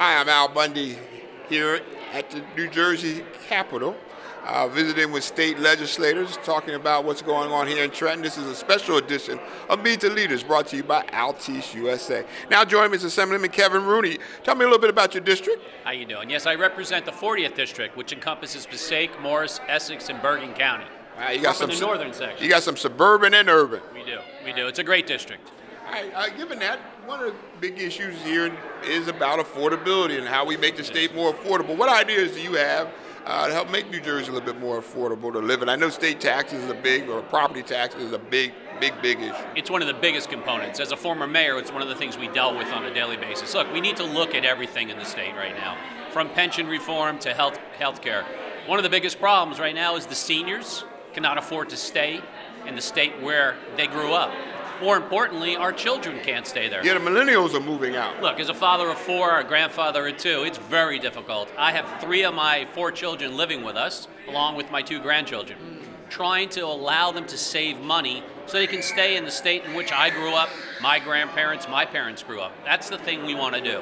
Hi, I'm Al Bundy here at the New Jersey Capitol, visiting with state legislators, talking about what's going on here in Trenton. This is a special edition of Meet the Leaders, brought to you by Altice USA. Now joining me is Assemblyman Kevin Rooney. Tell me a little bit about your district. How you doing? Yes, I represent the 40th District, which encompasses Passaic, Morris, Essex, and Bergen County. You got some in the northern section. You got some suburban and urban. We do. It's a great district. All right, given that, one of the big issues here is about affordability and how we make the state more affordable. What ideas do you have to help make New Jersey a little bit more affordable to live in? I know state taxes or property taxes is a big issue. It's one of the biggest components. As a former mayor, it's one of the things we dealt with on a daily basis. Look, we need to look at everything in the state right now, from pension reform to health care. One of the biggest problems right now is the seniors cannot afford to stay in the state where they grew up. More importantly, our children can't stay there. Yeah, the millennials are moving out. Look, as a father of 4, a grandfather of 2, it's very difficult. I have 3 of my 4 children living with us, along with my 2 grandchildren, trying to allow them to save money so they can stay in the state in which I grew up, my grandparents, my parents grew up. That's the thing we want to do.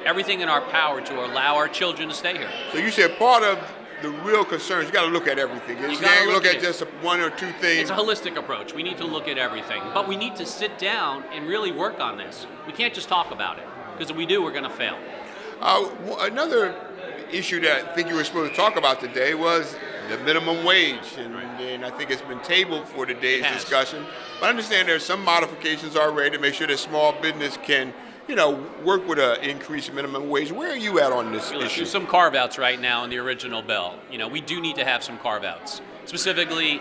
Everything in our power to allow our children to stay here. So you said part of the real concerns, you got to look at everything. You can't look at just one or two things. It's a holistic approach. We need to look at everything. But we need to sit down and really work on this. We can't just talk about it, because if we do, we're going to fail. Another issue that I think you were supposed to talk about today was the minimum wage. And I think it's been tabled for today's discussion. But I understand there's some modifications already to make sure that small business can work with an increased minimum wage. Where are you at on this issue? There's some carve-outs right now in the original bill. We do need to have some carve-outs. Specifically,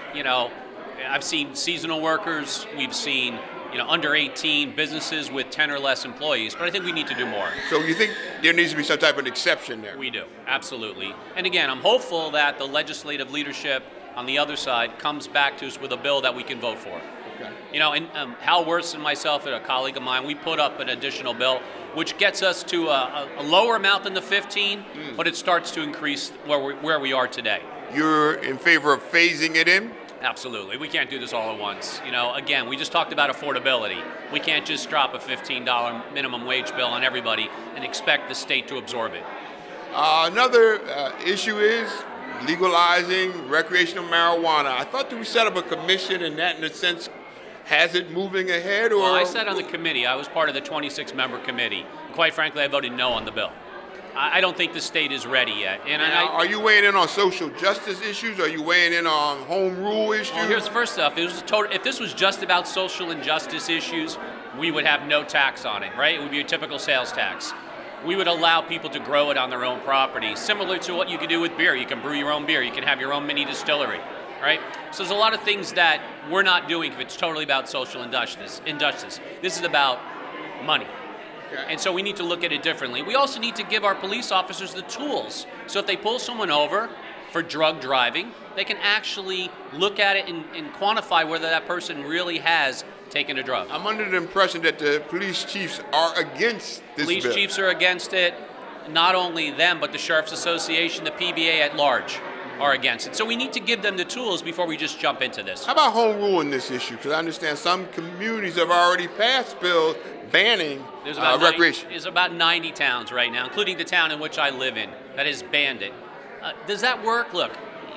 I've seen seasonal workers, we've seen, under 18 businesses with 10 or less employees, but I think we need to do more. So you think there needs to be some type of exception there? We do, absolutely. And again, I'm hopeful that the legislative leadership on the other side comes back to us with a bill that we can vote for. Okay. And Hal Worth and myself and a colleague of mine, we put up an additional bill which gets us to a lower amount than the 15, but it starts to increase where we are today. You're in favor of phasing it in? Absolutely. We can't do this all at once. Again, we just talked about affordability. We can't just drop a $15 minimum wage bill on everybody and expect the state to absorb it. Another issue is legalizing recreational marijuana. I thought that we set up a commission, and that, in a sense, has it moving ahead? Or well, I sat on the committee. I was part of the 26-member committee. Quite frankly, I voted no on the bill. I don't think the state is ready yet. Are you weighing in on social justice issues? Are you weighing in on home rule issues? Well, here's the first stuff. If this was just about social injustice issues, we would have no tax on it, right? It would be a typical sales tax. We would allow people to grow it on their own property, similar to what you can do with beer. You can brew your own beer. You can have your own mini distillery, right? So there's a lot of things that we're not doing if it's totally about social injustice. This is about money. Okay. And so we need to look at it differently. We also need to give our police officers the tools. So if they pull someone over for drug driving, they can actually look at it and quantify whether that person really has taken a drug. I'm under the impression that the police chiefs are against this bill. Police chiefs are against it. Not only them, but the Sheriff's Association, the PBA at large are against it. So we need to give them the tools before we just jump into this. How about home rule in this issue? Because I understand some communities have already passed bills banning recreation. There's about 90 towns right now, including the town in which I live in, that has banned it. Does that work? Look,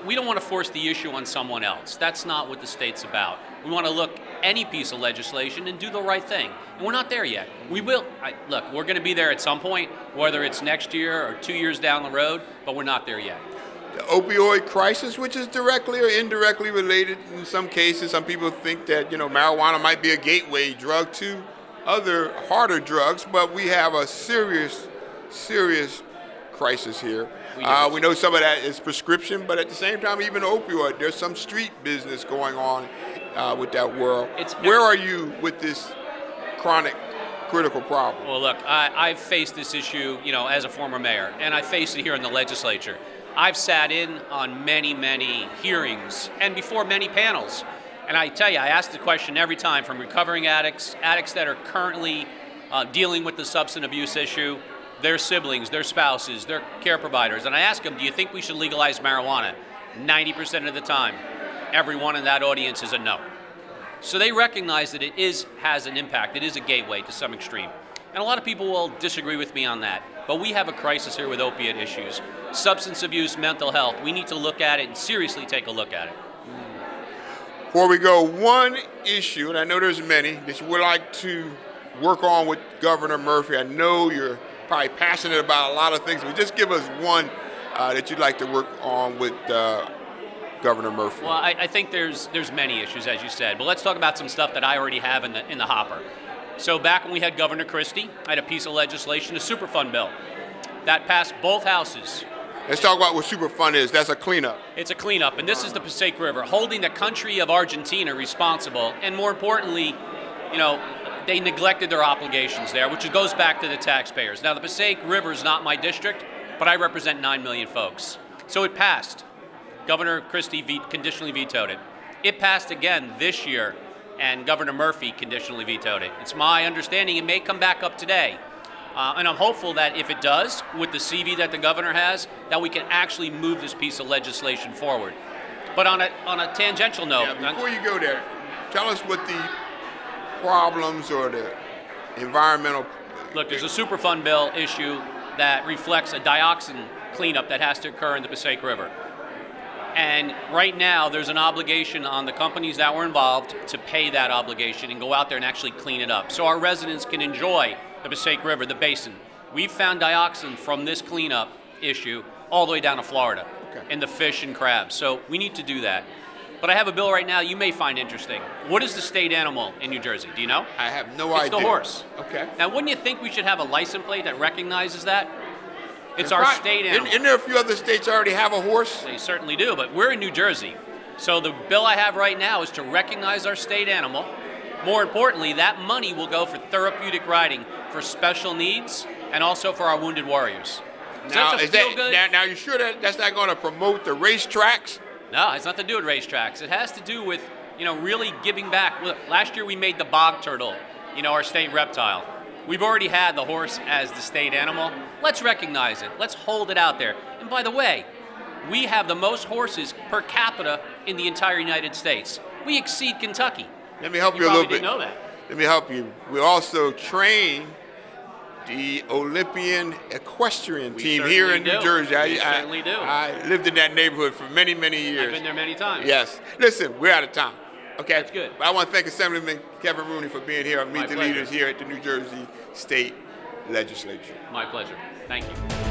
we don't want to force the issue on someone else. That's not what the state's about. We want to look any piece of legislation and do the right thing. And we're not there yet. We will. Look, we're going to be there at some point, whether it's next year or 2 years down the road, but we're not there yet. The opioid crisis, which is directly or indirectly related in some cases. Some people think that, marijuana might be a gateway drug to other harder drugs, but we have a serious crisis here. We know some of that is prescription, but at the same time, even opioid, there's some street business going on with that world. Where are you with this chronic, critical problem? Well, look, I've faced this issue, as a former mayor, and I faced it here in the legislature. I've sat in on many hearings and before many panels. And I tell you, I ask the question every time, from recovering addicts that are currently dealing with the substance abuse issue, their siblings, their spouses, their care providers. And I ask them, do you think we should legalize marijuana? 90% of the time, everyone in that audience is a no. So they recognize that it has an impact. It is a gateway to some extreme. And a lot of people will disagree with me on that. But we have a crisis here with opiate issues. Substance abuse, mental health. We need to look at it and seriously take a look at it. Before we go, one issue, and I know there's many, that you would like to work on with Governor Murphy. I know you're probably passionate about a lot of things, but just give us one that you'd like to work on with Governor Murphy. Well, I think there's many issues, as you said, but let's talk about some stuff that I already have in the hopper. So back when we had Governor Christie, I had a piece of legislation, a Superfund bill, that passed both houses. Let's talk about what Superfund is. That's a cleanup. It's a cleanup, and this is the Passaic River, holding the country of Argentina responsible, and more importantly, you know, they neglected their obligations there, which goes back to the taxpayers. Now, the Passaic River is not my district, but I represent 9 million folks. So it passed. Governor Christie conditionally vetoed it. It passed again this year, and Governor Murphy conditionally vetoed it. It's my understanding it may come back up today. And I'm hopeful that if it does, with the CV that the governor has, that we can actually move this piece of legislation forward. But on a tangential note... Yeah, before you go there, tell us what the problems or the environmental... Look, there's a Superfund bill issue that reflects a dioxin cleanup that has to occur in the Passaic River. And right now, there's an obligation on the companies that were involved to pay that obligation and go out there and actually clean it up, so our residents can enjoy the Passaic River, the basin. We've found dioxin from this cleanup issue all the way down to Florida, in the fish and crabs. So we need to do that. But I have a bill right now you may find interesting. What is the state animal in New Jersey? Do you know? I have no idea. It's the horse. Okay. Now, wouldn't you think we should have a license plate that recognizes that? It's our state animal. Isn't there a few other states already have a horse? They certainly do, but we're in New Jersey. So the bill I have right now is to recognize our state animal. More importantly, that money will go for therapeutic riding for special needs and also for our wounded warriors. Now, now you're sure that that's not going to promote the racetracks? No, it's nothing to do with racetracks. It has to do with, you know, really giving back. Look, last year we made the bog turtle, you know, our state reptile. We've already had the horse as the state animal. Let's recognize it. Let's hold it out there. And by the way, we have the most horses per capita in the entire United States. We exceed Kentucky. Let me help you a little bit. Didn't know that. Let me help you. We also train the Olympian equestrian team here in New Jersey. We certainly do. I lived in that neighborhood for many, many years. I've been there many times. Yes. Listen, we're out of time. Okay. That's good. But I want to thank Assemblyman Kevin Rooney for being here and meet the pleasure. leaders here at the New Jersey State Legislature. My pleasure. Thank you.